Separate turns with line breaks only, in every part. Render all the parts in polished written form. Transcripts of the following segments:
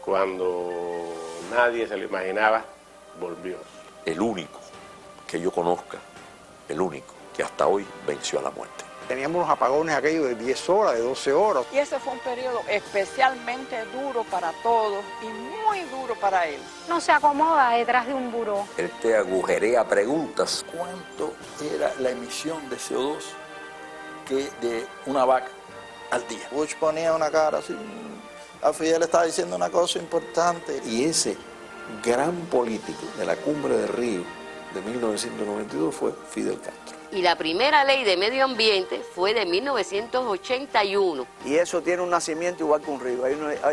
cuando nadie se lo imaginaba, volvió.
El único que yo conozca, el único que hasta hoy venció a la muerte.
Teníamos los apagones aquellos de 10 horas, de 12 horas.
Y ese fue un periodo especialmente duro para todos y muy duro para él.
No se acomoda detrás de un buró.
Él te agujerea preguntas. ¿Cuánto era la emisión de CO2 de una vaca al día?
Bush ponía una cara así. A Fidel estaba diciendo una cosa importante.
Y ese gran político de la Cumbre de Río de 1992 fue Fidel Castro.
Y la primera ley de medio ambiente fue de 1981.
Y eso tiene un nacimiento igual que un río.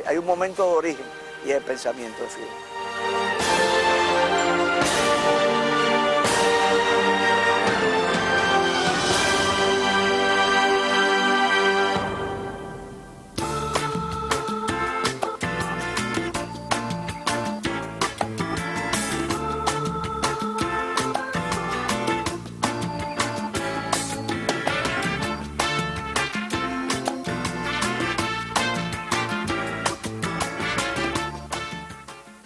Hay un momento de origen y es el pensamiento de Fidel.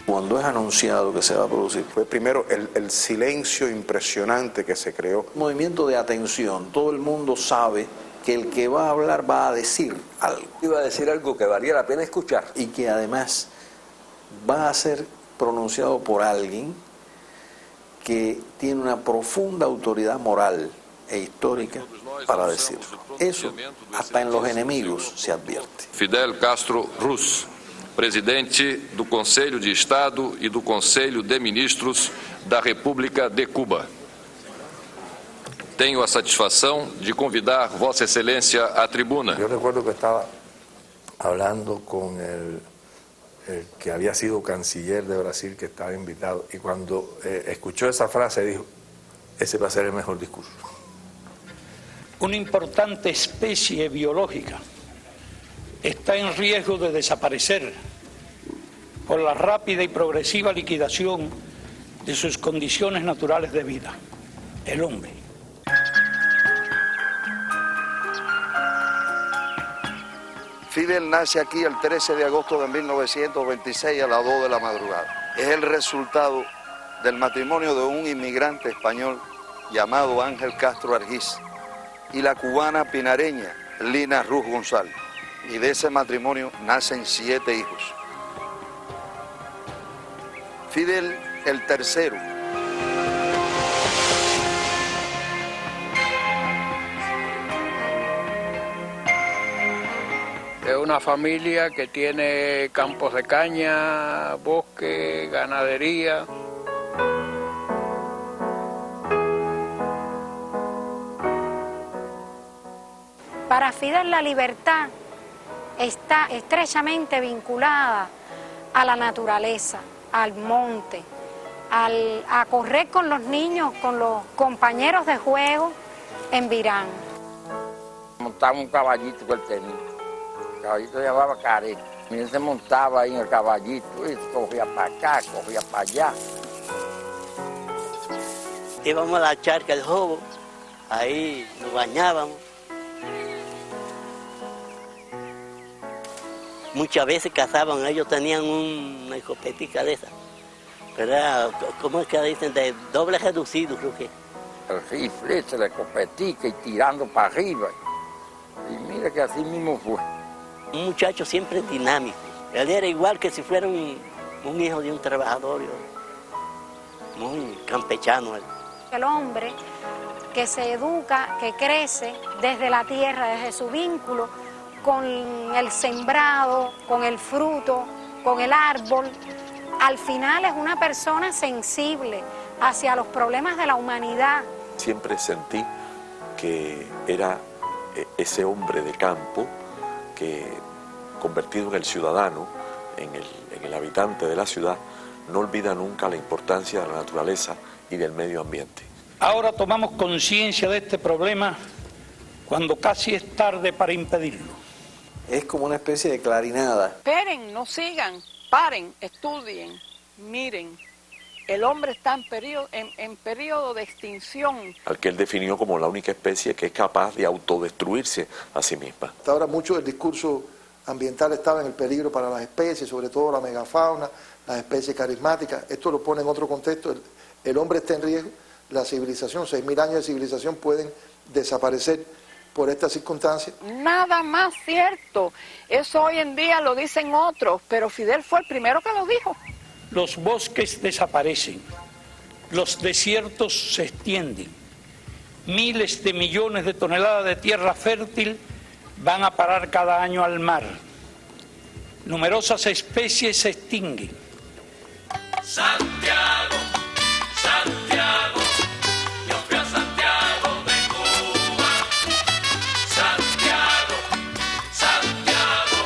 Cuando es anunciado que se va a producir,
fue primero el silencio impresionante que se creó.
un movimiento de atención. Todo el mundo sabe que el que va a hablar va a decir algo. Iba a decir algo que valía la pena escuchar. Y que además va a ser pronunciado por alguien que tiene una profunda autoridad moral e histórica para decirlo. Eso hasta en los enemigos se advierte.
Fidel Castro Ruz, presidente do Conselho de Estado e do Conselho de Ministros da República de Cuba. Tenho a satisfação de convidar Vossa Excelência à tribuna.
Yo recuerdo que estaba hablando con el que había sido canciller de Brasil, que estaba invitado, y cuando escuchó esa frase dijo, ese va a ser el mejor discurso.
Una importante especie biológica está en riesgo de desaparecer por la rápida y progresiva liquidación de sus condiciones naturales de vida, el hombre.
Fidel nace aquí el 13 de agosto de 1926 a las 2 de la madrugada. Es el resultado del matrimonio de un inmigrante español llamado Ángel Castro Argiz y la cubana pinareña Lina Ruz González. Y de ese matrimonio nacen 7 hijos. Fidel el tercero.
Es una familia que tiene campos de caña, bosque, ganadería.
Para Fidel la libertad está estrechamente vinculada a la naturaleza, al monte, a correr con los niños, con los compañeros de juego en Virán.
Montaba un caballito que él tenía, el caballito se llamaba Careta. Y él se montaba ahí en el caballito y cogía para acá, cogía para allá.
Íbamos a la charca del Jobo, ahí nos bañábamos. Muchas veces cazaban, ellos tenían una escopetica de esa. Pero era, ¿cómo es que dicen? De doble reducido, creo que.
El rifle, la escopetica y tirando para arriba. Y mira que así mismo fue.
Un muchacho siempre dinámico. Él era igual que si fuera un hijo de un trabajador, muy campechano él.
El hombre que se educa, que crece desde la tierra, desde su vínculo con el sembrado, con el fruto, con el árbol, al final es una persona sensible hacia los problemas de la humanidad.
Siempre sentí que era ese hombre de campo que, convertido en el ciudadano, en el habitante de la ciudad, no olvida nunca la importancia de la naturaleza y del medio ambiente.
Ahora tomamos conciencia de este problema cuando casi es tarde para impedirlo.
Es como una especie de clarinada.
Esperen, no sigan, paren, estudien, miren. El hombre está en periodo de extinción.
Al que él definió como la única especie que es capaz de autodestruirse a sí misma.
Hasta ahora mucho del discurso
ambiental estaba en el peligro para las especies, sobre todo la megafauna, las especies carismáticas. Esto lo pone en otro contexto. El hombre está en riesgo, la civilización, 6.000 años de civilización pueden desaparecer por esta circunstancia.
Nada más cierto. Eso hoy en día lo dicen otros, pero Fidel fue el primero que lo dijo.
Los bosques desaparecen, los desiertos se extienden, miles de millones de toneladas de tierra fértil van a parar cada año al mar. Numerosas especies se extinguen.
Santiago, Santiago, yo fui a Santiago de Cuba. Santiago, Santiago,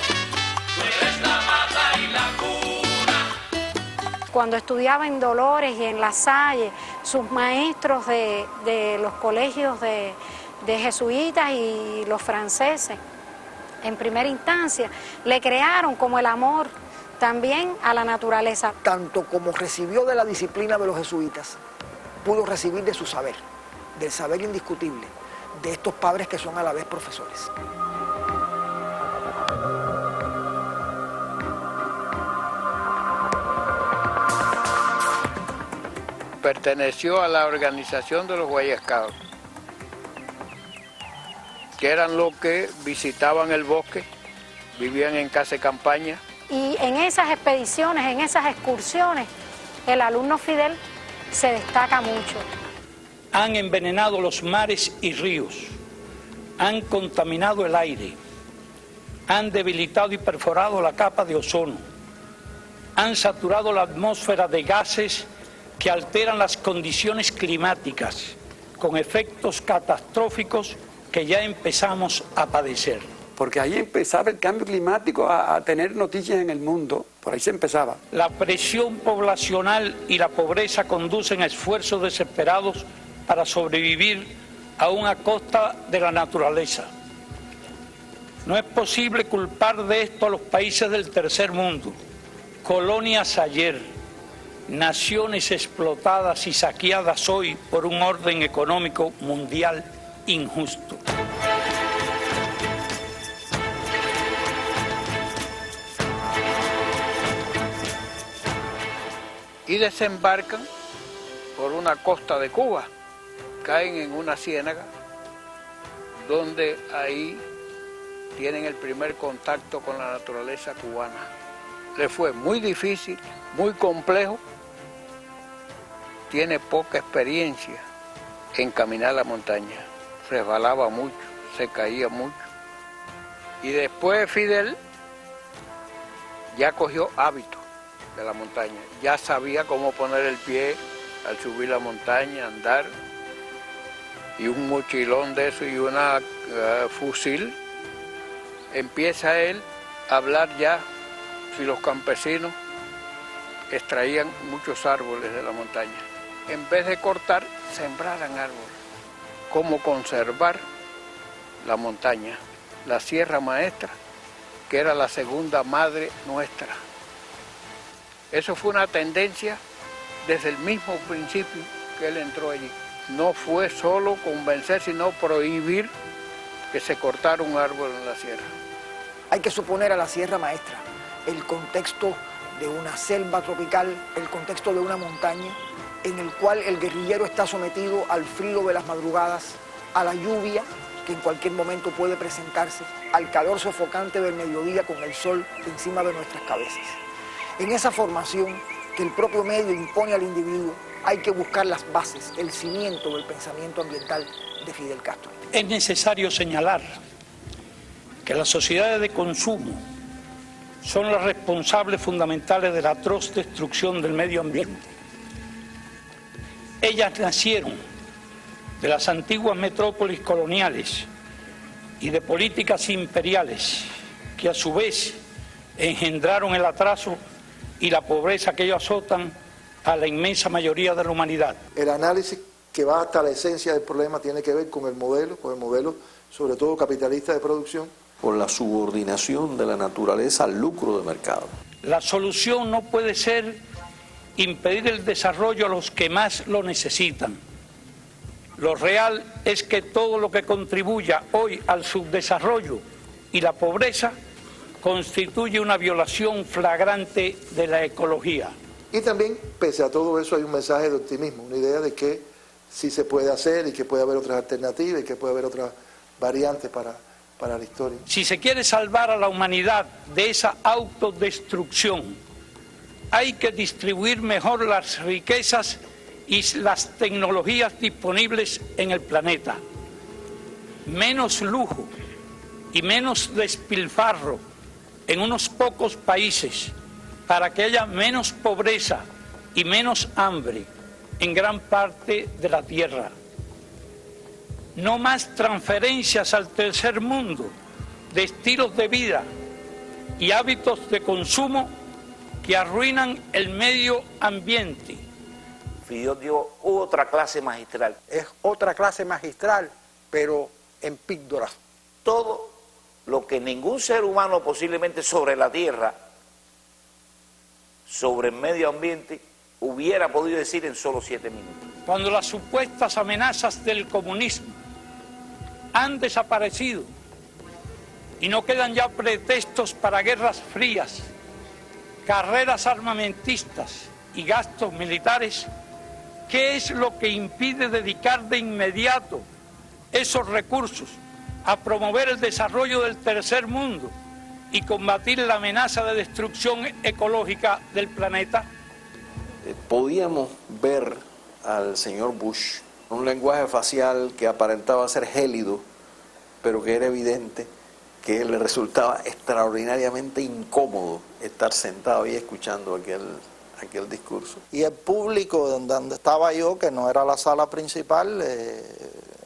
tú eres la mata y la cuna.
Cuando estudiaba en Dolores y en La Salle, sus maestros de los colegios de jesuitas y los franceses, en primera instancia, le crearon como el amor también a la naturaleza.
Tanto como recibió de la disciplina de los jesuitas, pudo recibir de su saber, del saber indiscutible, de estos padres que son a la vez profesores.
Perteneció a la organización de los Boy Scouts, que eran los que visitaban el bosque, vivían en casa de campaña.
Y en esas expediciones, en esas excursiones, el alumno Fidel se destaca mucho.
Han envenenado los mares y ríos, han contaminado el aire, han debilitado y perforado la capa de ozono, han saturado la atmósfera de gases que alteran las condiciones climáticas, con efectos catastróficos que ya empezamos a padecer.
Porque ahí empezaba el cambio climático a tener noticias en el mundo, por ahí se empezaba.
La presión poblacional y la pobreza conducen a esfuerzos desesperados para sobrevivir aún a costa de la naturaleza. No es posible culpar de esto a los países del tercer mundo, colonias ayer, naciones explotadas y saqueadas hoy por un orden económico mundial injusto.
Y desembarcan por una costa de Cuba, caen en una ciénaga, donde ahí tienen el primer contacto con la naturaleza cubana. Les fue muy difícil, muy complejo, tiene poca experiencia en caminar la montaña, resbalaba mucho, se caía mucho. Y después Fidel ya cogió hábito de la montaña, ya sabía cómo poner el pie al subir la montaña, andar, y un mochilón de eso y una fusil. Empieza él a hablar ya si los campesinos extraían muchos árboles de la montaña. En vez de cortar, sembraran árboles. Cómo conservar la montaña, la Sierra Maestra, que era la segunda madre nuestra. Eso fue una tendencia desde el mismo principio que él entró allí. No fue solo convencer, sino prohibir que se cortara un árbol en la sierra.
Hay que suponer a la Sierra Maestra el contexto de una selva tropical, el contexto de una montaña, en el cual el guerrillero está sometido al frío de las madrugadas, a la lluvia que en cualquier momento puede presentarse, al calor sofocante del mediodía con el sol encima de nuestras cabezas. En esa formación que el propio medio impone al individuo, hay que buscar las bases, el cimiento del pensamiento ambiental de Fidel Castro.
Es necesario señalar que las sociedades de consumo son las responsables fundamentales de la atroz destrucción del medio ambiente. Ellas nacieron de las antiguas metrópolis coloniales y de políticas imperiales que a su vez engendraron el atraso y la pobreza que ellos azotan a la inmensa mayoría de la humanidad.
El análisis que va hasta la esencia del problema tiene que ver con el modelo sobre todo capitalista de producción.
Por la subordinación de la naturaleza al lucro de mercado.
La solución no puede ser impedir el desarrollo a los que más lo necesitan. Lo real es que todo lo que contribuya hoy al subdesarrollo y la pobreza constituye una violación flagrante de la ecología.
Y también, pese a todo eso, hay un mensaje de optimismo, una idea de que sí se puede hacer y que puede haber otras alternativas y que puede haber otras variantes para la historia.
Si se quiere salvar a la humanidad de esa autodestrucción, hay que distribuir mejor las riquezas y las tecnologías disponibles en el planeta. Menos lujo y menos despilfarro en unos pocos países para que haya menos pobreza y menos hambre en gran parte de la tierra. No más transferencias al tercer mundo de estilos de vida y hábitos de consumo que arruinan el medio ambiente.
Fidel dio otra clase magistral.
Es otra clase magistral, pero en píldoras.
Todo lo que ningún ser humano posiblemente sobre la tierra, sobre el medio ambiente, hubiera podido decir en solo 7 minutos.
Cuando las supuestas amenazas del comunismo han desaparecido y no quedan ya pretextos para guerras frías, carreras armamentistas y gastos militares, ¿qué es lo que impide dedicar de inmediato esos recursos a promover el desarrollo del tercer mundo y combatir la amenaza de destrucción ecológica del planeta?
Podíamos ver al señor Bush un lenguaje facial que aparentaba ser gélido, pero que era evidente que le resultaba extraordinariamente incómodo estar sentado ahí escuchando aquel discurso.
Y el público donde estaba yo, que no era la sala principal,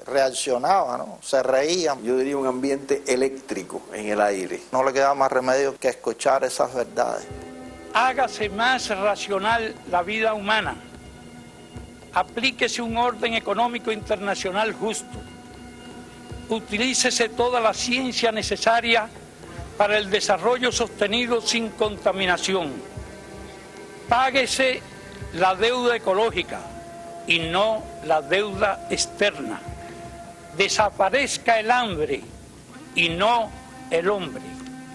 reaccionaba, ¿no? Se reían.
Yo diría un ambiente eléctrico en el aire.
No le quedaba más remedio que escuchar esas verdades.
Hágase más racional la vida humana. Aplíquese un orden económico internacional justo. Utilícese toda la ciencia necesaria para el desarrollo sostenido sin contaminación. Páguese la deuda ecológica y no la deuda externa. Desaparezca el hambre y no el hombre.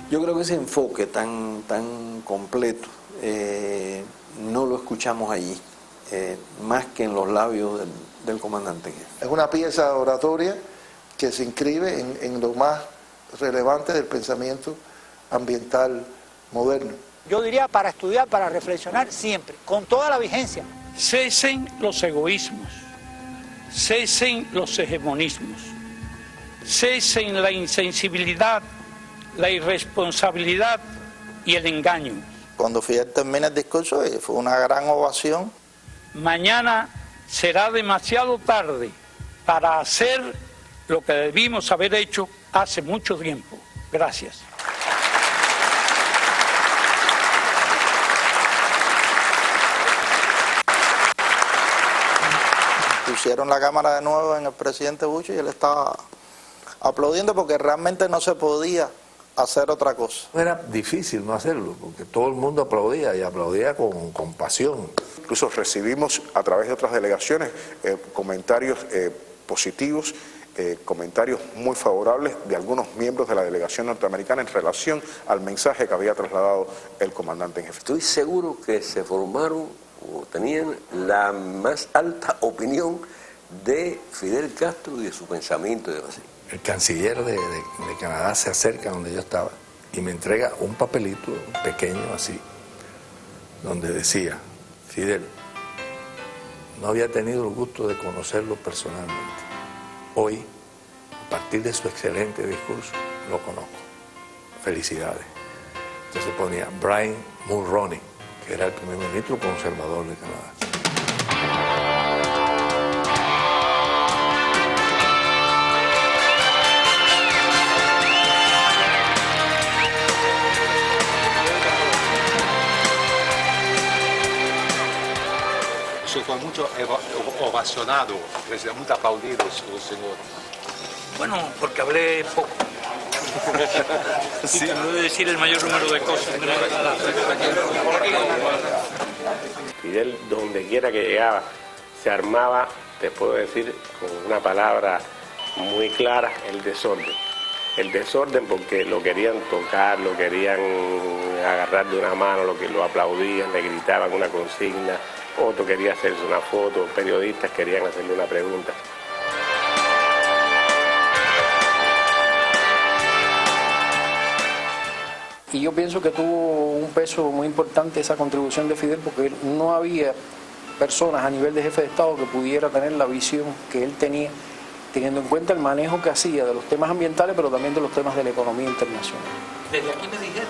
Yo creo que ese enfoque tan completo no lo escuchamos allí, más que en los labios del comandante.
Es una pieza oratoria que se inscribe en lo más relevante del pensamiento ambiental moderno.
Yo diría para estudiar, para reflexionar siempre, con toda la vigencia.
Cesen los egoísmos, cesen los hegemonismos, cesen la insensibilidad, la irresponsabilidad y el engaño.
Cuando Fidel termina el discurso, fue una gran ovación.
Mañana será demasiado tarde para hacer lo que debimos haber hecho hace mucho tiempo. Gracias.
Pusieron la cámara de nuevo en el presidente Bush y él estaba aplaudiendo porque realmente no se podía hacer otra cosa.
Era difícil no hacerlo porque todo el mundo aplaudía y aplaudía con pasión.
Incluso recibimos a través de otras delegaciones comentarios positivos, comentarios muy favorables de algunos miembros de la delegación norteamericana en relación al mensaje que había trasladado el comandante en jefe.
Estoy seguro que se formaron o tenían la más alta opinión de Fidel Castro y de su pensamiento de Brasil.
El canciller de Canadá se acerca donde yo estaba y me entrega un papelito pequeño así, donde decía: Fidel, no había tenido el gusto de conocerlo personalmente. Hoy, a partir de su excelente discurso, lo conozco. Felicidades. Entonces ponía Brian Mulroney, que era el primer ministro conservador de Canadá.
Eso fue mucho ovacionado, muy aplaudido, señor.
Bueno, porque hablé poco. Sí. No voy a decir el mayor número de cosas.
Fidel, donde quiera que llegaba, se armaba, te puedo decir, con una palabra muy clara, el desorden. el desorden porque lo querían tocar, lo querían agarrar de una mano, lo aplaudían, le gritaban una consigna, otro quería hacerse una foto, periodistas querían hacerle una pregunta.
Y yo pienso que tuvo un peso muy importante esa contribución de Fidel, porque no había personas a nivel de jefe de Estado que pudiera tener la visión que él tenía, teniendo en cuenta el manejo que hacía de los temas ambientales, pero también de los temas de la economía internacional.
Desde aquí me dijeron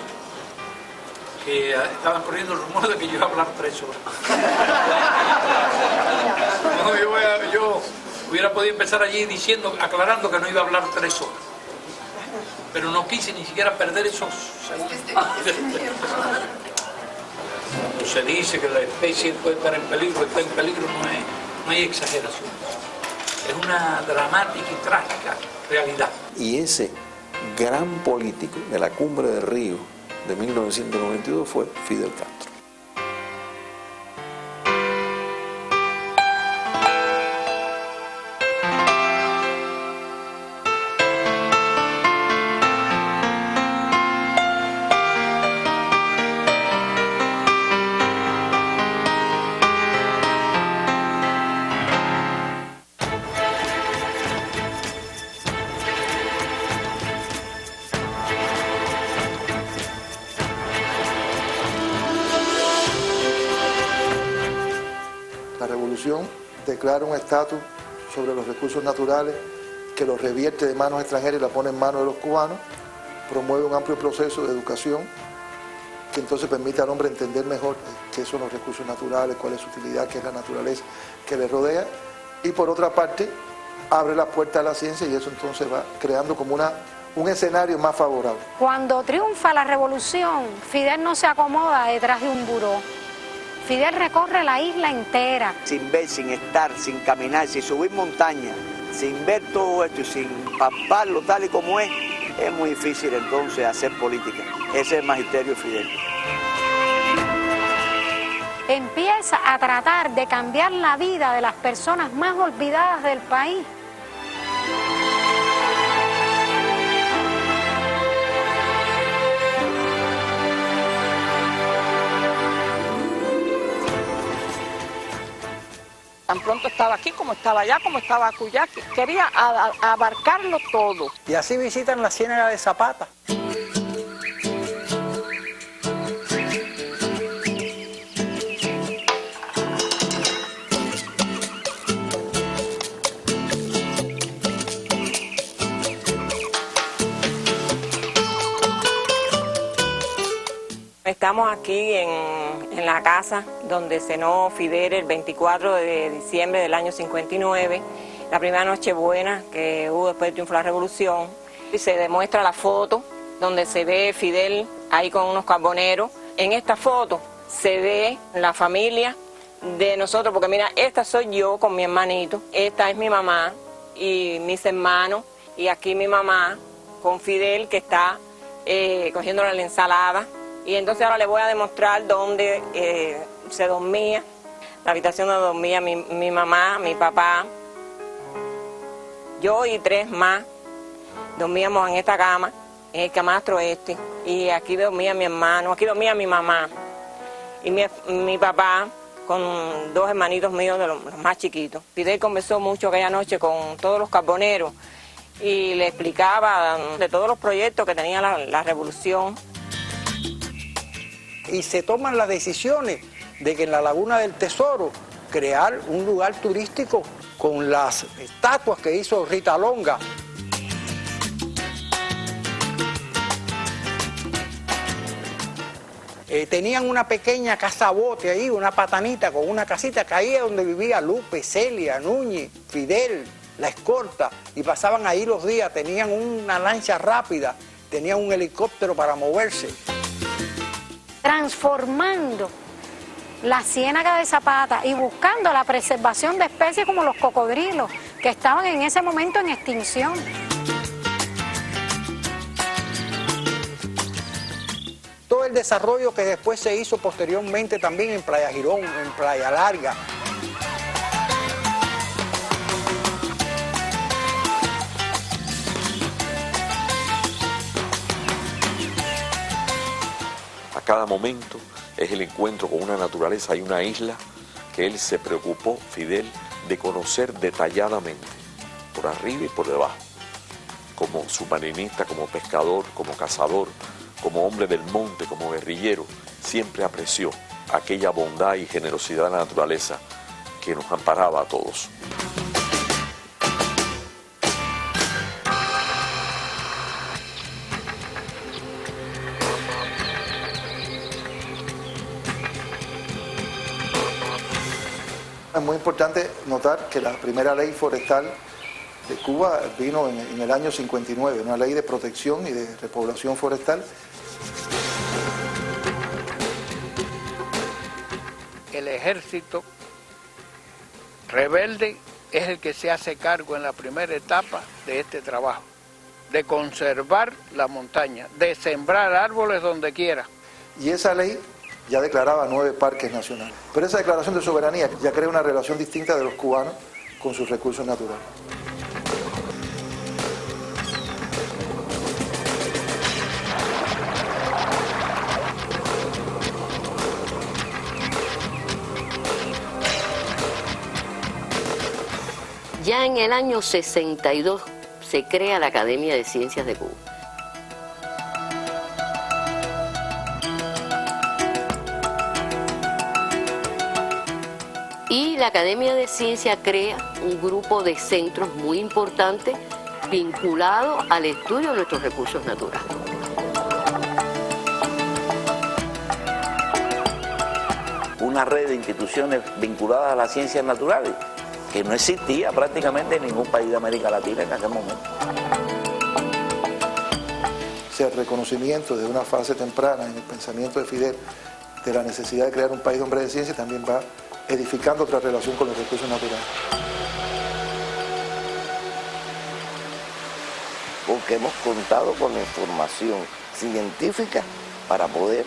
que estaban corriendo el rumor de que yo iba a hablar 3 horas. No, yo hubiera podido empezar allí diciendo, aclarando que no iba a hablar 3 horas. Pero no quise ni siquiera perder esos segundos. Cuando se dice que la especie puede estar en peligro, está en peligro, no hay exageración. Es una dramática y trágica realidad.
Y ese gran político de la Cumbre de Río de 1992 fue Fidel Castro.
La revolución declara un estatus sobre los recursos naturales que los revierte de manos extranjeras y la pone en manos de los cubanos, promueve un amplio proceso de educación que entonces permite al hombre entender mejor qué son los recursos naturales, cuál es su utilidad, qué es la naturaleza que le rodea, y por otra parte abre la puerta a la ciencia y eso entonces va creando como un escenario más favorable.
Cuando triunfa la revolución, Fidel no se acomoda detrás de un buró. Fidel recorre la isla entera.
Sin ver, sin estar, sin caminar, sin subir montañas, sin ver todo esto y sin palparlo tal y como es muy difícil entonces hacer política. Ese es el magisterio de Fidel.
Empieza a tratar de cambiar la vida de las personas más olvidadas del país.
Tan pronto estaba aquí, como estaba allá, como estaba acullá, quería abarcarlo todo.
Y así visitan la Ciénaga de Zapata.
Estamos aquí en la casa donde cenó Fidel el 24 de diciembre del año 59, la primera Nochebuena que hubo después del triunfo de la Revolución. Y se demuestra la foto donde se ve Fidel ahí con unos carboneros. En esta foto se ve la familia de nosotros, porque mira, esta soy yo con mi hermanito, esta es mi mamá y mis hermanos, y aquí mi mamá con Fidel que está cogiendo la ensalada. Y entonces ahora les voy a demostrar dónde se dormía, la habitación donde dormía mi mamá, mi papá, yo y 3 más. Dormíamos en esta cama, en el camastro este, y aquí dormía mi hermano, aquí dormía mi mamá. Y mi papá con 2 hermanitos míos, de los más chiquitos. Fidel conversó mucho aquella noche con todos los carboneros y le explicaba de todos los proyectos que tenía la revolución.
Y se toman las decisiones de que en la Laguna del Tesoro crear un lugar turístico con las estatuas que hizo Rita Longa. Tenían una pequeña casa bote ahí, una patanita con una casita que ahí es donde vivía Lupe, Celia, Núñez, Fidel, la escorta, y pasaban ahí los días, tenían una lancha rápida, tenían un helicóptero para moverse.
Transformando la Ciénaga de Zapata y buscando la preservación de especies como los cocodrilos, que estaban en ese momento en extinción.
Todo el desarrollo que después se hizo posteriormente también en Playa Girón, en Playa Larga.
cada momento es el encuentro con una naturaleza y una isla que él se preocupó, Fidel, de conocer detalladamente, por arriba y por debajo. Como submarinista, como pescador, como cazador, como hombre del monte, como guerrillero, siempre apreció aquella bondad y generosidad de la naturaleza que nos amparaba a todos.
Es muy importante notar que la primera ley forestal de Cuba vino en el año 59, una ley de protección y de repoblación forestal.
El ejército rebelde es el que se hace cargo en la primera etapa de este trabajo, de conservar la montaña, de sembrar árboles donde quiera.
Y esa ley ya declaraba 9 parques nacionales. Pero esa declaración de soberanía ya crea una relación distinta de los cubanos con sus recursos naturales.
Ya en el año 62 se crea la Academia de Ciencias de Cuba. Y la Academia de Ciencias crea un grupo de centros muy importantes vinculados al estudio de nuestros recursos naturales.
Una red de instituciones vinculadas a las ciencias naturales que no existía prácticamente en ningún país de América Latina en aquel momento.
Ese reconocimiento de una fase temprana en el pensamiento de Fidel de la necesidad de crear un país de hombres de ciencia también va edificando otra relación con los recursos naturales.
Porque hemos contado con la información científica para poder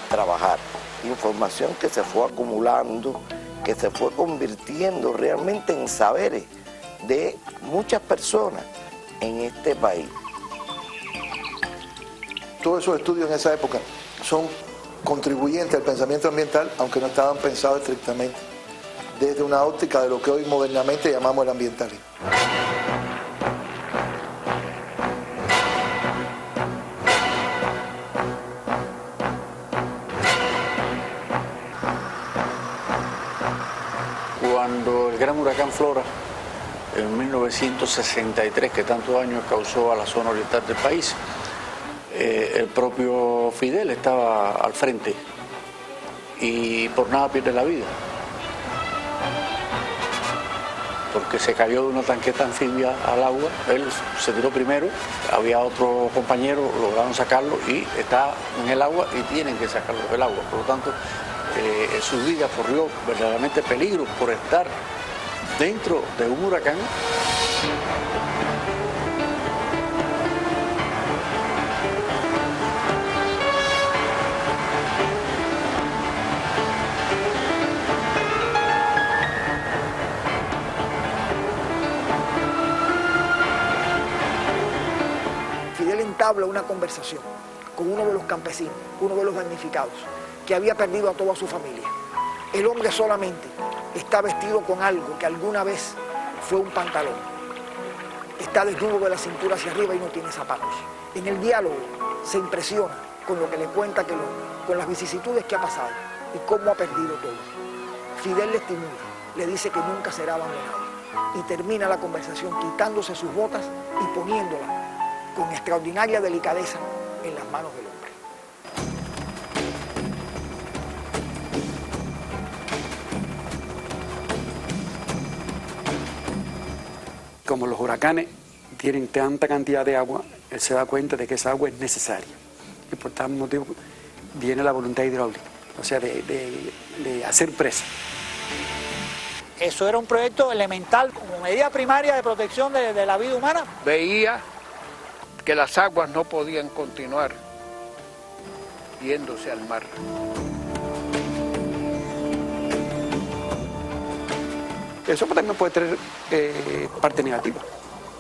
trabajar. Información que se fue acumulando, que se fue convirtiendo realmente en saberes de muchas personas en este país.
Todos esos estudios en esa época son contribuyentes al pensamiento ambiental, aunque no estaban pensados estrictamente desde una óptica de lo que hoy modernamente llamamos el ambientalismo.
Cuando el gran huracán Flora, en 1963, que tantos daños causó a la zona oriental del país, el propio Fidel estaba al frente y por nada pierde la vida, porque se cayó de una tanqueta anfibia al agua. Él se tiró primero, había otro compañero, lograron sacarlo y está en el agua y tienen que sacarlo del agua. Por lo tanto, su vida corrió verdaderamente peligro por estar dentro de un huracán.
Fidel entabla una conversación con uno de los campesinos, uno de los damnificados, que había perdido a toda su familia. El hombre solamente está vestido con algo que alguna vez fue un pantalón. Está desnudo de la cintura hacia arriba y no tiene zapatos. En el diálogo se impresiona con lo que le cuenta, con las vicisitudes que ha pasado y cómo ha perdido todo. Fidel le estimula, le dice que nunca será abandonado y termina la conversación quitándose sus botas y poniéndolas con extraordinaria delicadeza en las manos del hombre.
Como los huracanes tienen tanta cantidad de agua, él se da cuenta de que esa agua es necesaria. Y por tal motivo viene la voluntad hidráulica, o sea, de hacer presa.
Eso era un proyecto elemental como medida primaria de protección de la vida humana. Veía que las aguas no podían continuar yéndose al mar.
Eso también puede tener parte negativa,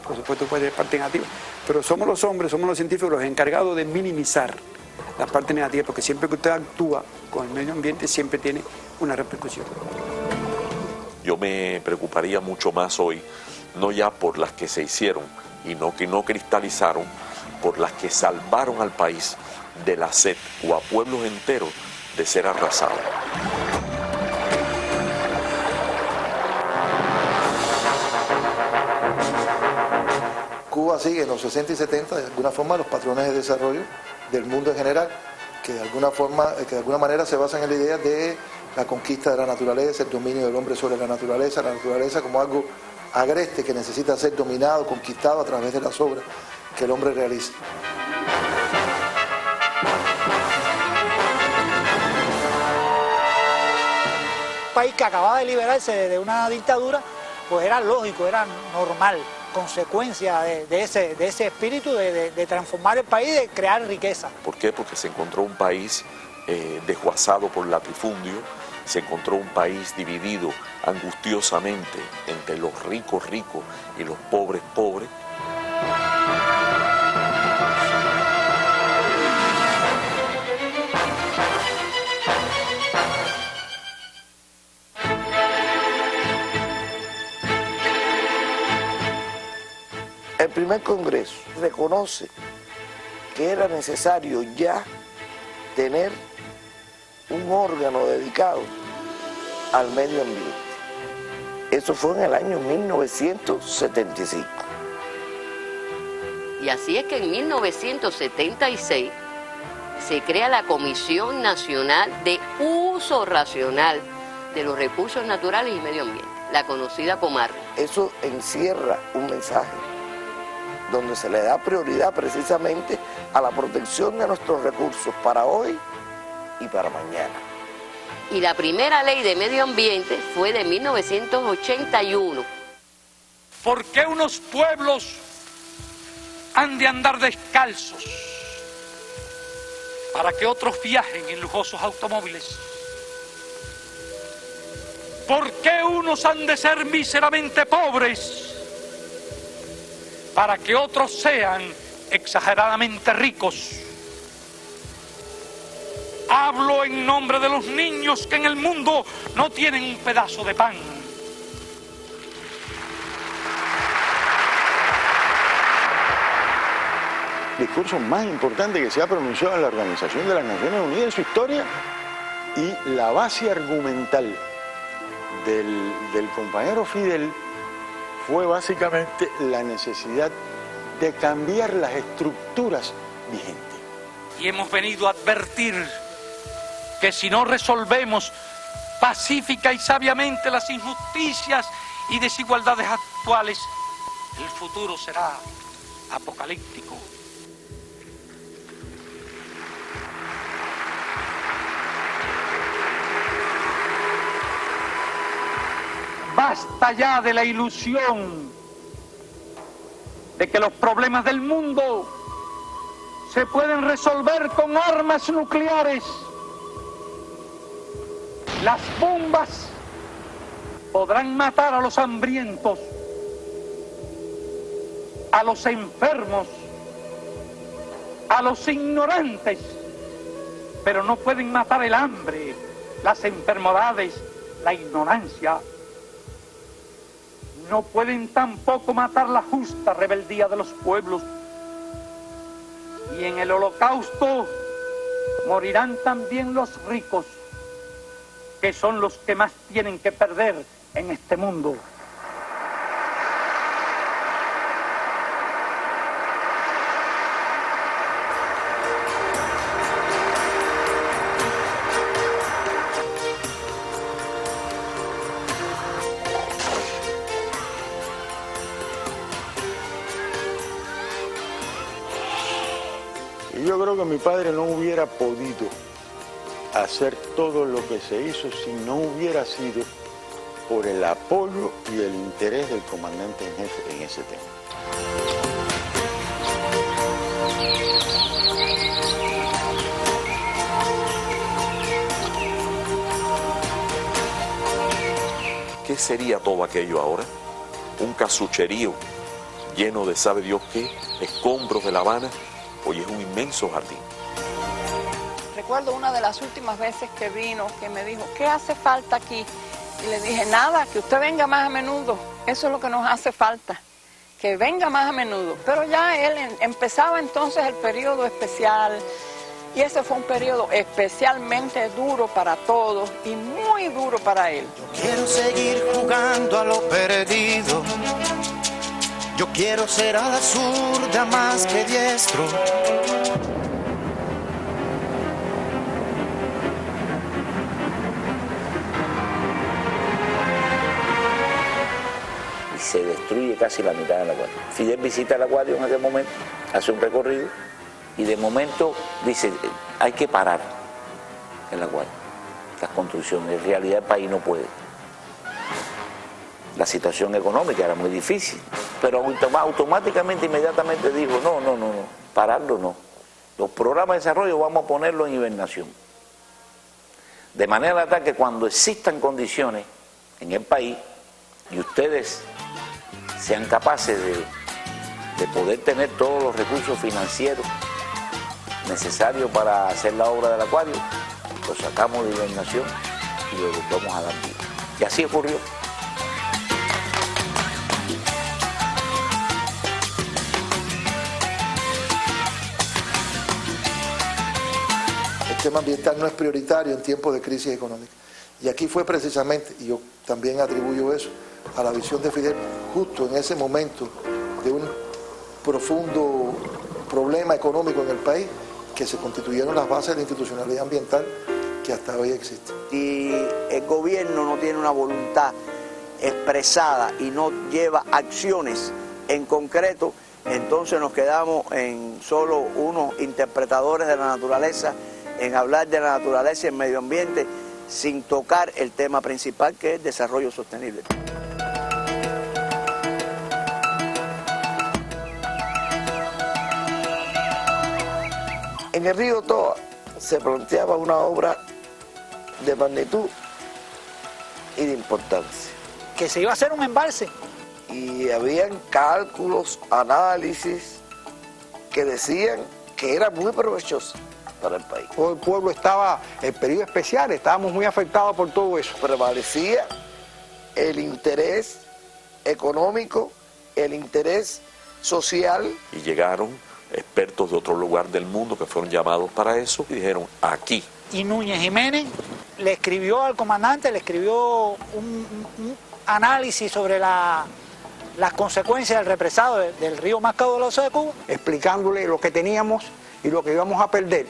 por supuesto puede tener parte negativa, pero somos los hombres, somos los científicos los encargados de minimizar la parte negativa, porque siempre que usted actúa con el medio ambiente siempre tiene una repercusión.
Yo me preocuparía mucho más hoy, no ya por las que se hicieron y que no cristalizaron, por las que salvaron al país de la sed o a pueblos enteros de ser arrasados.
Cuba sigue en los 60 y 70 de alguna forma los patrones de desarrollo del mundo en general, que de alguna manera se basan en la idea de la conquista de la naturaleza, el dominio del hombre sobre la naturaleza como algo agreste que necesita ser dominado, conquistado a través de las obras que el hombre realiza.
Un país que acababa de liberarse de una dictadura, pues era lógico, era normal, consecuencia de ese espíritu de transformar el país, de crear riqueza.
¿Por qué? Porque se encontró un país desguazado por latifundio, se encontró un país dividido angustiosamente entre los ricos ricos y los pobres pobres.
El primer Congreso reconoce que era necesario ya tener un órgano dedicado al medio ambiente. Eso fue en el año 1975.
Y así es que en 1976 se crea la Comisión Nacional de Uso Racional de los Recursos Naturales y Medio Ambiente, la conocida Comarca.
Eso encierra un mensaje donde se le da prioridad precisamente a la protección de nuestros recursos para hoy y para mañana.
Y la primera ley de medio ambiente fue de 1981.
¿Por qué unos pueblos han de andar descalzos para que otros viajen en lujosos automóviles? ¿Por qué unos han de ser míseramente pobres para que otros sean exageradamente ricos? Hablo en nombre de los niños que en el mundo no tienen un pedazo de pan.
Discurso más importante que se ha pronunciado en la Organización de las Naciones Unidas en su historia, y la base argumental del compañero Fidel fue básicamente la necesidad de cambiar las estructuras vigentes.
Y hemos venido a advertir que si no resolvemos pacífica y sabiamente las injusticias y desigualdades actuales, el futuro será apocalíptico. Basta ya de la ilusión de que los problemas del mundo se pueden resolver con armas nucleares. Las bombas podrán matar a los hambrientos, a los enfermos, a los ignorantes, pero no pueden matar el hambre, las enfermedades, la ignorancia. No pueden tampoco matar la justa rebeldía de los pueblos. Y en el holocausto morirán también los ricos, que son los que más tienen que perder en este mundo.
Y yo creo que mi padre no hubiera podido hacer todo lo que se hizo si no hubiera sido por el apoyo y el interés del comandante en jefe en ese tema.
¿Qué sería todo aquello ahora? Un casucherío lleno de sabe Dios qué, escombros de La Habana. Hoy es un inmenso jardín.
Recuerdo una de las últimas veces que vino, que me dijo, ¿qué hace falta aquí? Y le dije, nada, que usted venga más a menudo, eso es lo que nos hace falta, que venga más a menudo. Pero ya él empezaba entonces el periodo especial, y ese fue un periodo especialmente duro para todos y muy duro para él.
Quiero seguir jugando a lo perdido, yo quiero ser a la zurda más que diestro.
Se destruye casi la mitad del acuario. Fidel visita el acuario en aquel momento, hace un recorrido y de momento dice, hay que parar el acuario, las construcciones. En realidad el país no puede. La situación económica era muy difícil, pero automáticamente, inmediatamente dijo, no, pararlo no. Los programas de desarrollo vamos a ponerlos en hibernación. De manera tal que cuando existan condiciones en el país y ustedes sean capaces de poder tener todos los recursos financieros necesarios para hacer la obra del acuario, lo sacamos de hibernación y lo vamos a dar vida. Y así ocurrió.
El tema ambiental no es prioritario en tiempos de crisis económica. Y aquí fue precisamente, y yo también atribuyo eso, a la visión de Fidel, justo en ese momento de un profundo problema económico en el país, que se constituyeron las bases de la institucionalidad ambiental que hasta hoy existe.
Si el gobierno no tiene una voluntad expresada y no lleva acciones en concreto, entonces nos quedamos en solo unos interpretadores de la naturaleza, en hablar de la naturaleza y el medio ambiente, sin tocar el tema principal, que es el desarrollo sostenible.
En el río Toa se planteaba una obra de magnitud y de importancia.
Que se iba a hacer un embalse.
Y habían cálculos, análisis que decían que era muy provechoso para el país.
Todo el pueblo estaba en periodo especial, estábamos muy afectados por todo eso.
Prevalecía el interés económico, el interés social.
Y llegaron expertos de otro lugar del mundo que fueron llamados para eso y dijeron, aquí.
Y Núñez Jiménez le escribió al comandante, le escribió un análisis sobre las consecuencias del represado del río más caudaloso de Cuba.
Explicándole lo que teníamos y lo que íbamos a perder.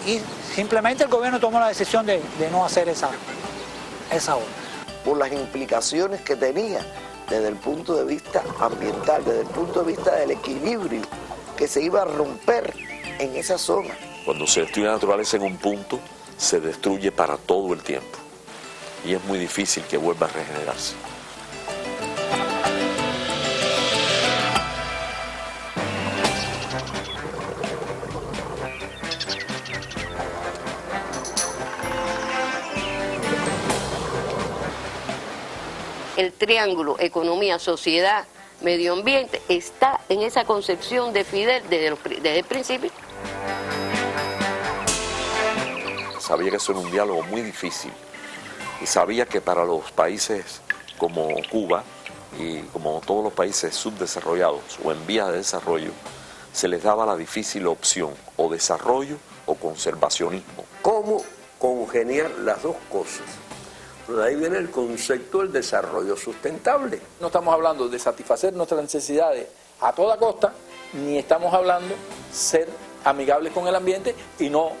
Y simplemente el gobierno tomó la decisión de no hacer esa obra.
Por las implicaciones que tenía desde el punto de vista ambiental, desde el punto de vista del equilibrio que se iba a romper en esa zona.
Cuando se destruye la naturaleza en un punto, se destruye para todo el tiempo. Y es muy difícil que vuelva a regenerarse.
El triángulo economía, sociedad, medio ambiente está en esa concepción de Fidel desde el principio.
Sabía que eso era un diálogo muy difícil y sabía que para los países como Cuba y como todos los países subdesarrollados o en vías de desarrollo, se les daba la difícil opción o desarrollo o conservacionismo.
¿Cómo congeniar las dos cosas? De ahí viene el concepto del desarrollo sustentable.
No estamos hablando de satisfacer nuestras necesidades a toda costa, ni estamos hablando ser amigables con el ambiente y no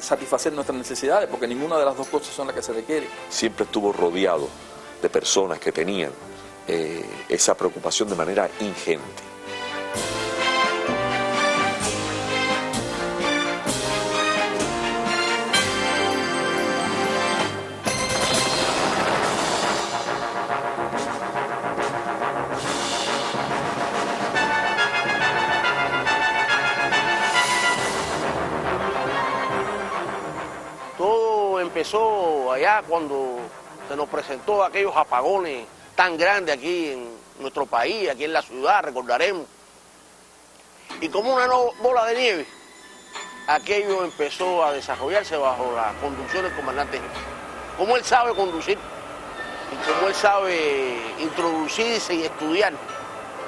satisfacer nuestras necesidades, porque ninguna de las dos cosas son las que se requiere.
Siempre estuvo rodeado de personas que tenían esa preocupación de manera ingente.
Empezó allá cuando se nos presentó aquellos apagones tan grandes aquí en nuestro país, aquí en la ciudad, recordaremos. Y como una bola de nieve, aquello empezó a desarrollarse bajo la conducción del comandante jefe. Como él sabe conducir y como él sabe introducirse y estudiar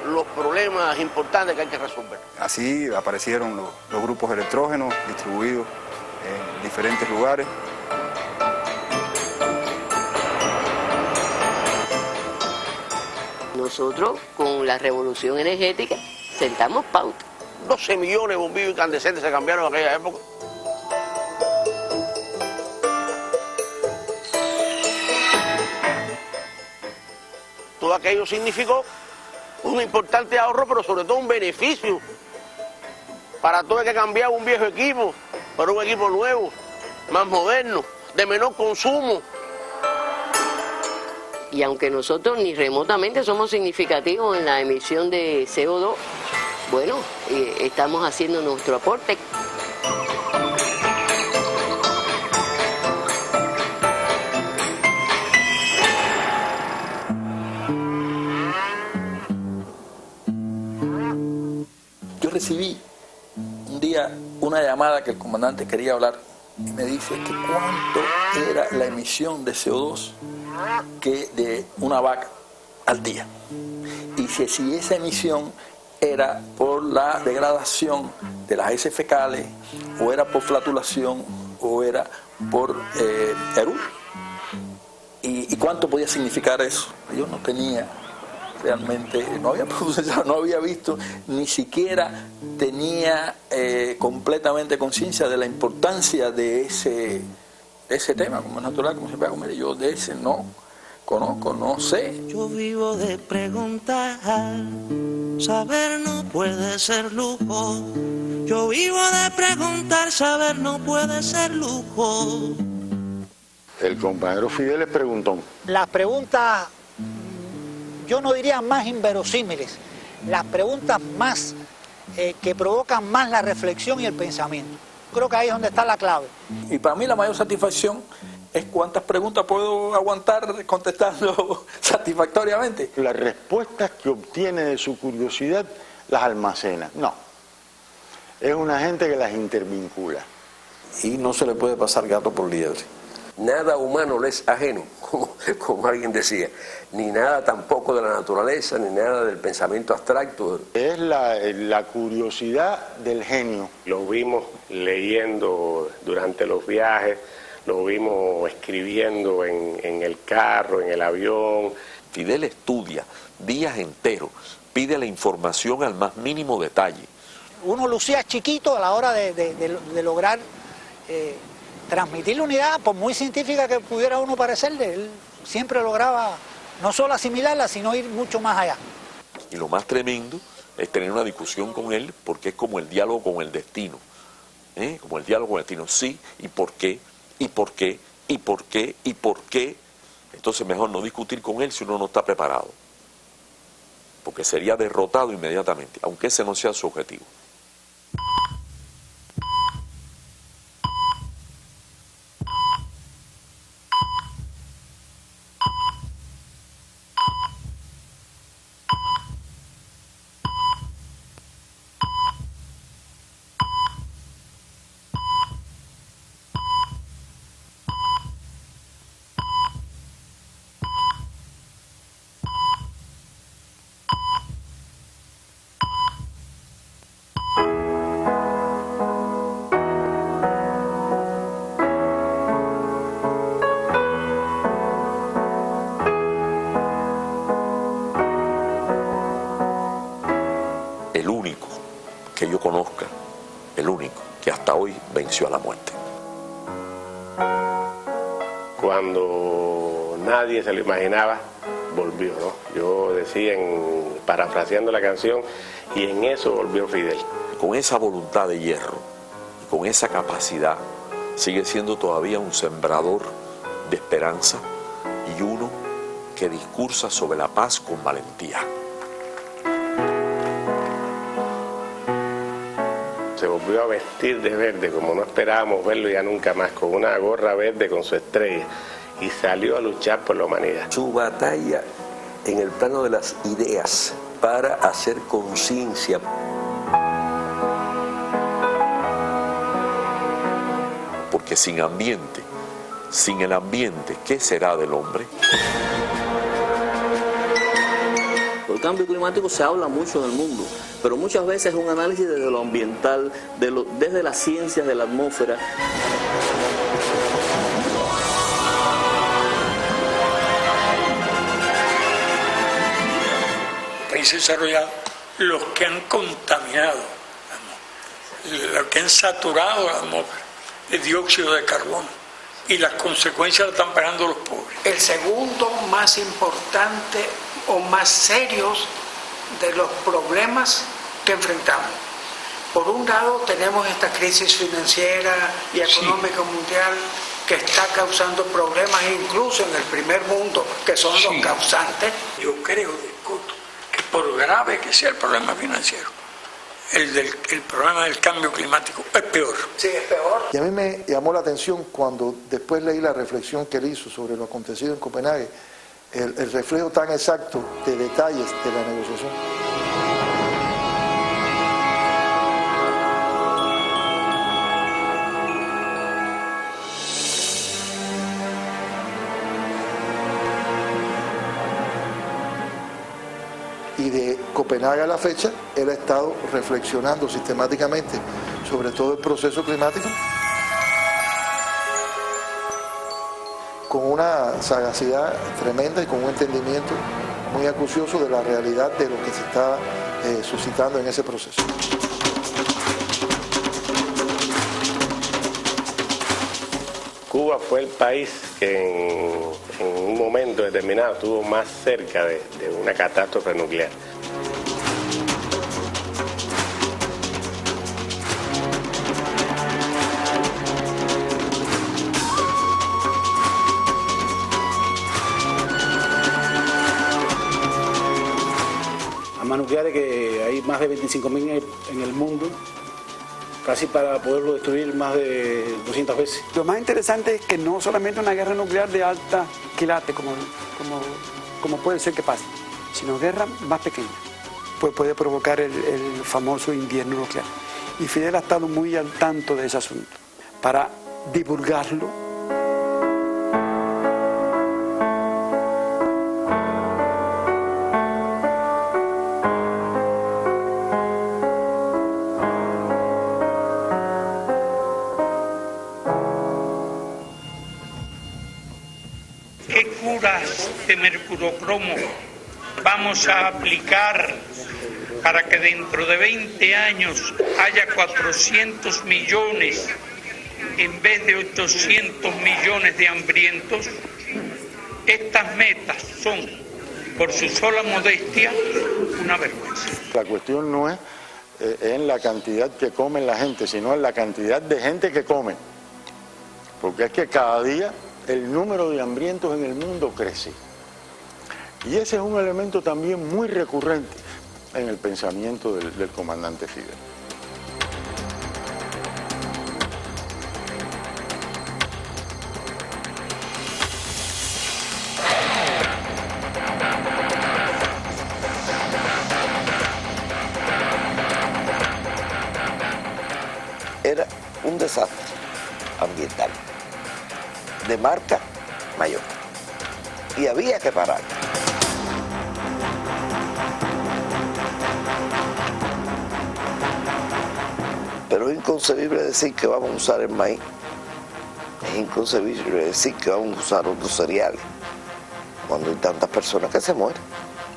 los problemas importantes que hay que resolver.
Así aparecieron los grupos electrógenos distribuidos en diferentes lugares.
Nosotros, con la revolución energética, sentamos pauta.
12 millones de bombillos incandescentes se cambiaron en aquella época. Todo aquello significó un importante ahorro, pero sobre todo un beneficio para todo el que cambiaba un viejo equipo para un equipo nuevo, más moderno, de menor consumo.
Y aunque nosotros ni remotamente somos significativos en la emisión de CO2, bueno, estamos haciendo nuestro aporte.
Yo recibí un día una llamada que el comandante quería hablar y me dice que cuánto era la emisión de CO2 que de una vaca al día. Y si esa emisión era por la degradación de las heces fecales, o era por flatulación, o era por erupción. ¿Y cuánto podía significar eso? Yo no tenía realmente, no había visto, ni siquiera tenía completamente conciencia de la importancia de ese tema, como es natural, como se puede comer. Yo de ese no conozco, no sé.
Yo vivo de preguntar, saber no puede ser lujo. Yo vivo de preguntar, saber no puede ser lujo.
El compañero Fidel le preguntó.
Las preguntas, yo no diría más inverosímiles, las preguntas más que provocan más la reflexión y el pensamiento. Creo que ahí es donde está la clave.
Y para mí la mayor satisfacción es cuántas preguntas puedo aguantar contestando satisfactoriamente.
Las respuestas que obtiene de su curiosidad las almacena. No. Es una gente que las intervincula.
Y no se le puede pasar gato por liebre.
Nada humano le es ajeno, como alguien decía, ni nada tampoco de la naturaleza, ni nada del pensamiento abstracto.
Es la curiosidad del genio.
Lo vimos leyendo durante los viajes, lo vimos escribiendo en el carro, en el avión.
Fidel estudia días enteros, pide la información al más mínimo detalle.
Uno lucía chiquito a la hora de lograr transmitir la unidad, por muy científica que pudiera uno parecerle. Él siempre lograba no solo asimilarla, sino ir mucho más allá.
Y lo más tremendo es tener una discusión con él, porque es como el diálogo con el destino. Como el diálogo con el destino. Sí, ¿y por qué? ¿Y por qué? ¿Y por qué? ¿Y por qué? Entonces mejor no discutir con él si uno no está preparado. Porque sería derrotado inmediatamente, aunque ese no sea su objetivo. El único que yo conozca, el único que hasta hoy venció a la muerte.
Cuando nadie se lo imaginaba, volvió, ¿no? Yo decía, parafraseando la canción, y en eso volvió Fidel.
Con esa voluntad de hierro y con esa capacidad, sigue siendo todavía un sembrador de esperanza y uno que discursa sobre la paz con valentía.
Se volvió a vestir de verde, como no esperábamos verlo ya nunca más, con una gorra verde con su estrella, y salió a luchar por la humanidad.
Su batalla en el plano de las ideas para hacer conciencia.
porque sin ambiente, sin el ambiente, ¿qué será del hombre?
El cambio climático se habla mucho en el mundo, pero muchas veces es un análisis desde lo ambiental, desde las ciencias de la atmósfera.
Países desarrollados, los que han contaminado, los que han saturado la atmósfera de dióxido de carbono, y las consecuencias las están pagando los pobres.
El segundo más importante o más serios de los problemas que enfrentamos. Por un lado tenemos esta crisis financiera y económica mundial que está causando problemas incluso en el primer mundo, que son los causantes.
Yo creo, discuto, que por grave que sea el problema financiero, el problema del cambio climático es peor.
Sí, es peor.
Y a mí me llamó la atención cuando después leí la reflexión que él hizo sobre lo acontecido en Copenhague, el reflejo tan exacto de detalles de la negociación. Y de Copenhague a la fecha, él ha estado reflexionando sistemáticamente sobre todo el proceso climático con una sagacidad tremenda y con un entendimiento muy acucioso de la realidad de lo que se está suscitando en ese proceso.
Cuba fue el país que en un momento determinado estuvo más cerca de una catástrofe nuclear.
Armas nucleares que hay más de 25.000 en el mundo, casi para poderlo destruir más de 200 veces.
Lo más interesante es que no solamente una guerra nuclear de alta quilate, como puede ser que pase, sino guerra más pequeña, pues puede provocar el famoso invierno nuclear. Y Fidel ha estado muy al tanto de ese asunto, para divulgarlo.
¿Qué curas de mercurocromo vamos a aplicar para que dentro de 20 años haya 400 millones en vez de 800 millones de hambrientos? Estas metas son, por su sola modestia, una vergüenza.
La cuestión no es en la cantidad que come la gente, sino en la cantidad de gente que come. Porque es que cada día el número de hambrientos en el mundo crece. Y ese es un elemento también muy recurrente en el pensamiento del comandante Fidel.
Era un desastre ambiental de marca mayor y había que parar. Pero es inconcebible decir que vamos a usar el maíz, es inconcebible decir que vamos a usar otros cereales cuando hay tantas personas que se mueren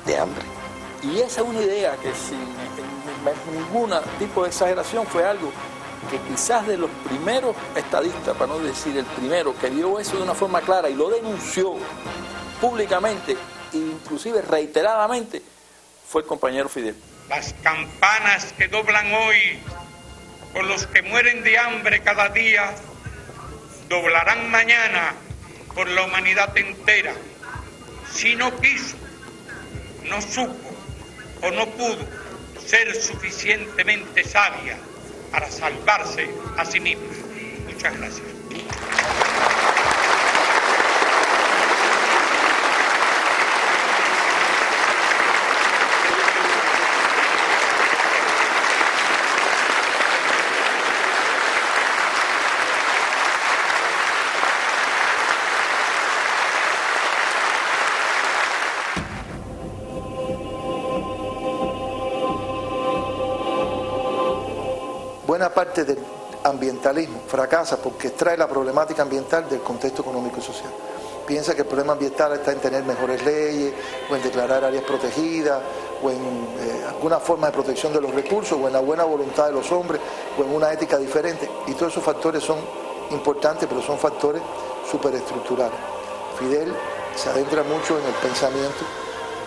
de hambre.
Y esa es una idea que sin ningún tipo de exageración fue algo que quizás de los primeros estadistas, para no decir el primero, que vio eso de una forma clara y lo denunció públicamente e inclusive reiteradamente, fue el compañero Fidel.
Las campanas que doblan hoy por los que mueren de hambre cada día, doblarán mañana por la humanidad entera. Si no quiso, no supo o no pudo ser suficientemente sabia para salvarse a sí misma. Muchas gracias.
buena parte del ambientalismo fracasa porque extrae la problemática ambiental del contexto económico y social. Piensa que el problema ambiental está en tener mejores leyes, o en declarar áreas protegidas, o en alguna forma de protección de los recursos, o en la buena voluntad de los hombres, o en una ética diferente. Y todos esos factores son importantes, pero son factores superestructurales. Fidel se adentra mucho en el pensamiento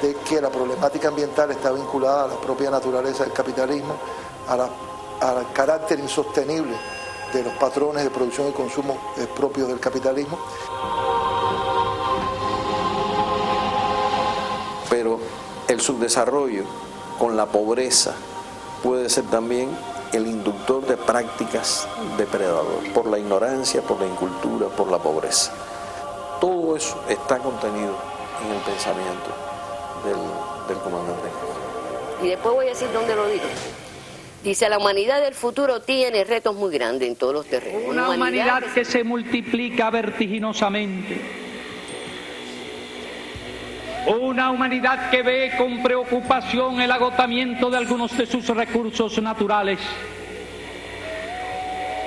de que la problemática ambiental está vinculada a la propia naturaleza del capitalismo, al carácter insostenible de los patrones de producción y consumo propios del capitalismo.
Pero el subdesarrollo con la pobreza puede ser también el inductor de prácticas depredadoras, por la ignorancia, por la incultura, por la pobreza. Todo eso está contenido en el pensamiento del comandante.
Y después voy a decir dónde lo digo. Dice, la humanidad del futuro tiene retos muy grandes en todos los terrenos.
Una humanidad que se multiplica vertiginosamente. Una humanidad que ve con preocupación el agotamiento de algunos de sus recursos naturales.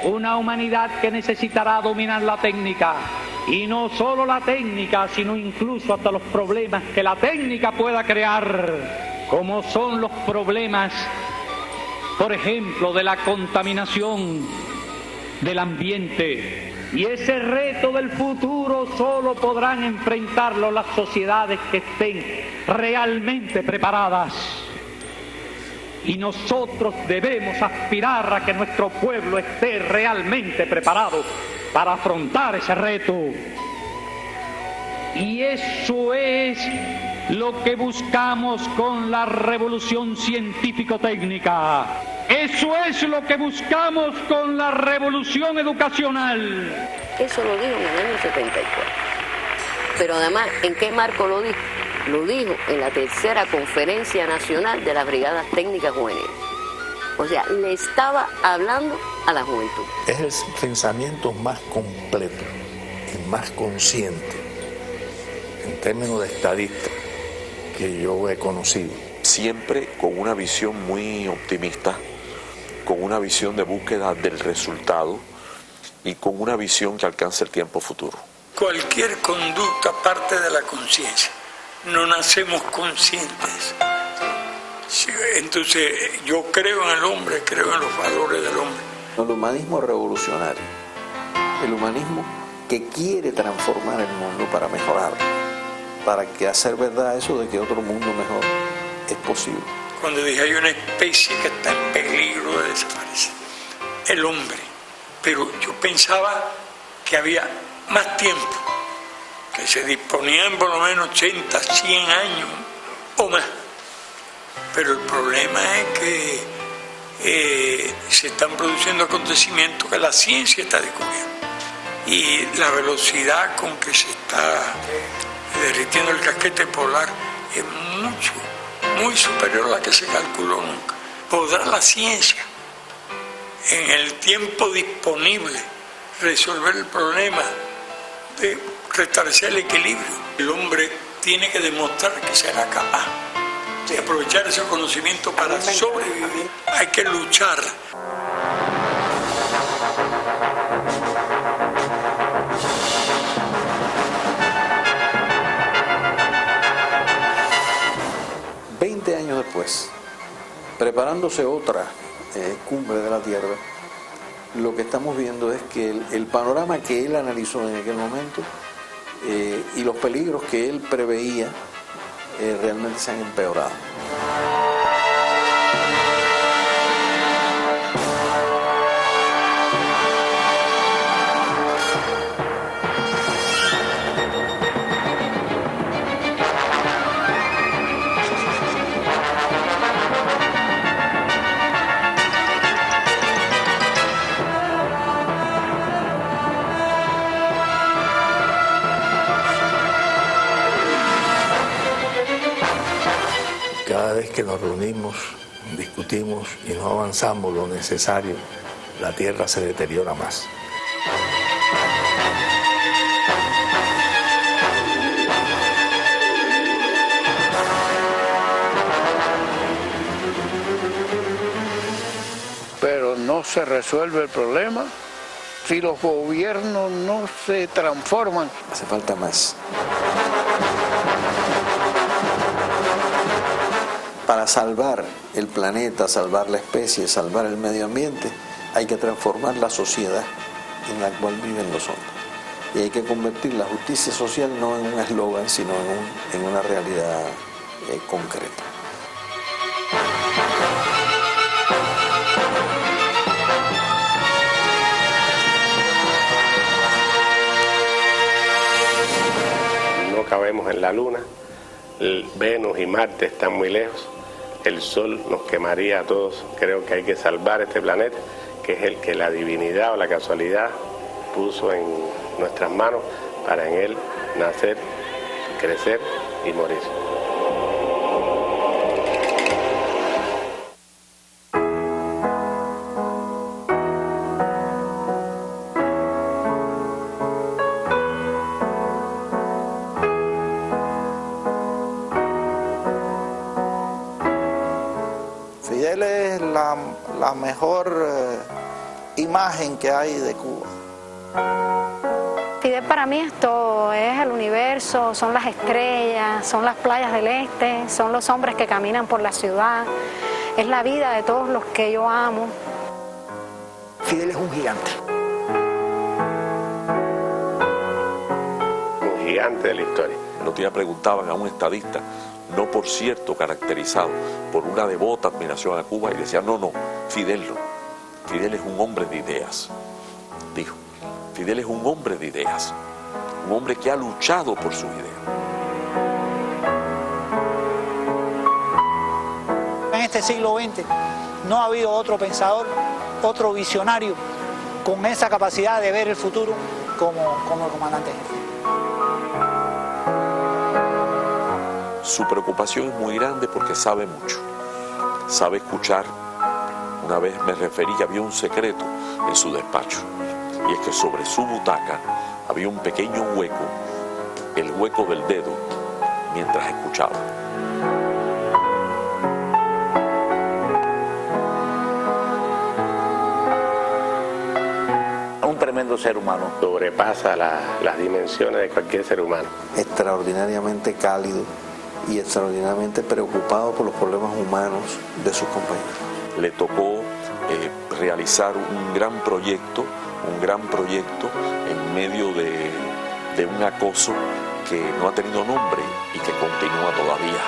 Una humanidad que necesitará dominar la técnica. Y no solo la técnica, sino incluso hasta los problemas que la técnica pueda crear, como son los problemas, por ejemplo, de la contaminación del ambiente. Y ese reto del futuro solo podrán enfrentarlo las sociedades que estén realmente preparadas. Y nosotros debemos aspirar a que nuestro pueblo esté realmente preparado para afrontar ese reto. Y eso es lo que buscamos con la revolución científico-técnica. Eso es lo que buscamos con la revolución educacional.
Eso lo dijo en el año 74. Pero además, ¿en qué marco lo dijo? Lo dijo en la tercera conferencia nacional de las brigadas técnicas juveniles. O sea, le estaba hablando a la juventud.
Es el pensamiento más completo y más consciente en términos de estadista que yo he conocido.
Siempre con una visión muy optimista, con una visión de búsqueda del resultado y con una visión que alcance el tiempo futuro.
Cualquier conducta parte de la conciencia. No nacemos conscientes. Entonces yo creo en el hombre, creo en los valores del hombre.
El humanismo revolucionario, el humanismo que quiere transformar el mundo para mejorarlo, para que hacer verdad eso de que otro mundo mejor es posible.
Cuando dije hay una especie que está en peligro de desaparecer, el hombre. Pero yo pensaba que había más tiempo, que se disponían por lo menos 80, 100 años o más. Pero el problema es que se están produciendo acontecimientos que la ciencia está descubriendo. Y la velocidad con que se está derritiendo el casquete polar es muy superior a la que se calculó nunca. ¿Podrá la ciencia, en el tiempo disponible, resolver el problema de restablecer el equilibrio? El hombre tiene que demostrar que será capaz de aprovechar ese conocimiento para sobrevivir. Hay que luchar.
Después, preparándose otra cumbre de la Tierra, lo que estamos viendo es que el panorama que él analizó en aquel momento y los peligros que él preveía realmente se han empeorado. Cada vez que nos reunimos, discutimos y no avanzamos lo necesario, la Tierra se deteriora más.
Pero no
no se resuelve el problema, si los gobiernos no se transforman.
Hace falta más. Para salvar el planeta, salvar la especie, salvar el medio ambiente, hay que transformar la sociedad en la cual viven los hombres. Y hay que convertir la justicia social no en un eslogan, sino en una realidad concreta.
No cabemos en la Luna, Venus y Marte están muy lejos, el Sol nos quemaría a todos. Creo que hay que salvar este planeta, que es el que la divinidad o la casualidad puso en nuestras manos para en él nacer, crecer y morir.
Fidel es la mejor imagen que hay de Cuba.
Fidel para mí es todo, es el universo, son las estrellas, son las playas del este, son los hombres que caminan por la ciudad, es la vida de todos los que yo amo.
Fidel es un gigante.
Un gigante de la historia.
El otro día preguntaban a un estadista, no por cierto caracterizado por una devota admiración a Cuba, y decía, no, Fidel no. Fidel es un hombre de ideas, dijo. Fidel es un hombre de ideas, un hombre que ha luchado por sus ideas.
En este siglo XX no ha habido otro pensador, otro visionario con esa capacidad de ver el futuro como el comandante jefe.
Su preocupación es muy grande porque sabe mucho, sabe escuchar. Una vez me referí que había un secreto en su despacho, y es que sobre su butaca había un pequeño hueco, el hueco del dedo, mientras escuchaba.
Un tremendo ser humano.
Sobrepasa las dimensiones de cualquier ser humano.
Extraordinariamente cálido y extraordinariamente preocupado por los problemas humanos de sus compañeros.
Le tocó realizar un gran proyecto en medio de un acoso que no ha tenido nombre y que continúa todavía.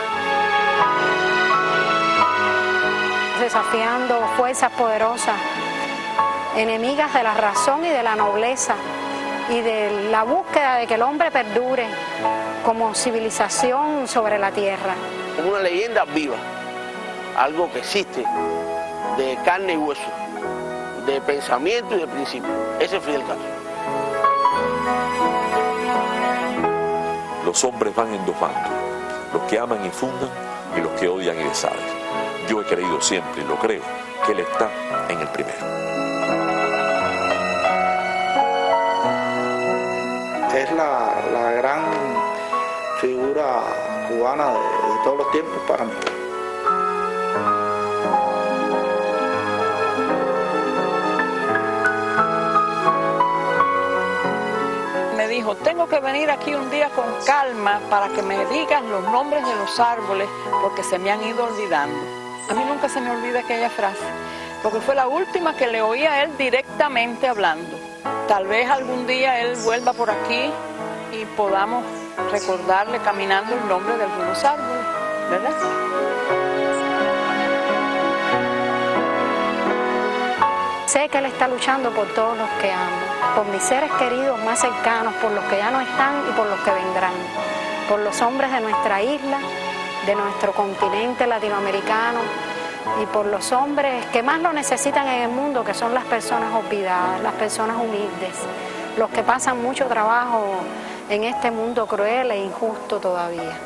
Desafiando fuerzas poderosas, enemigas de la razón y de la nobleza y de la búsqueda de que el hombre perdure como civilización sobre la tierra.
Como una leyenda viva, algo que existe, de carne y hueso, de pensamiento y de principio. Ese es Fidel Castro.
Los hombres van en dos bandos, los que aman y fundan y los que odian y deshagan. Yo he creído siempre y lo creo que él está en el primero.
Es la gran figura cubana de todos los tiempos para mí.
Me dijo, tengo que venir aquí un día con calma para que me digas los nombres de los árboles porque se me han ido olvidando. A mí nunca se me olvida aquella frase, porque fue la última que le oí a él directamente hablando. Tal vez algún día él vuelva por aquí y podamos recordarle caminando el nombre de algunos árboles, ¿verdad?
Sé que él está luchando por todos los que amo, por mis seres queridos más cercanos, por los que ya no están y por los que vendrán, por los hombres de nuestra isla, de nuestro continente latinoamericano y por los hombres que más lo necesitan en el mundo, que son las personas olvidadas, las personas humildes, los que pasan mucho trabajo en este mundo cruel e injusto todavía.